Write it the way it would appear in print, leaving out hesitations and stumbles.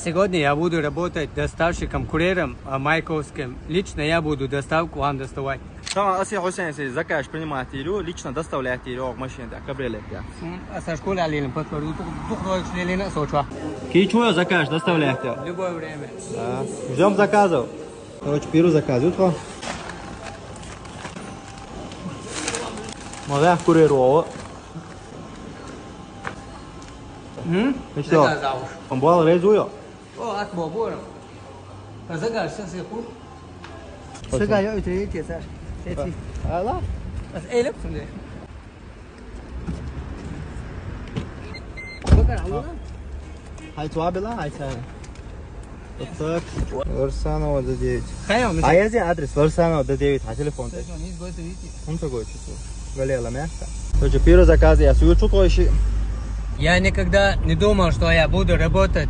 Сегодня я буду работать доставщиком-курьером майковским. Лично я буду доставку вам доставать. Tamam, Asiya Hüseyin siz заказ принимаете или лично доставляете или машине, кабриолете. Со школы алилим подходу. Тухлой члена сочва. Кичуя заказ доставляете? В любое время. Да. Ждем заказов. Короче, первый заказ. Утро. Можно курьеру. Что? Он был резую. О, от бобора. Заказ сейчас я куп. Заказ я утрете, Саш. Ала? Элеп сунде. Bakar aldı. Hayt вабила, hayt. Так. Варсанова до 9. Хайм. А я здесь адрес Варсанова до 9, а телефон? Он такой что? Галела место. Короче, первый заказ я свою чуточку. Я никогда не думал, что я буду работать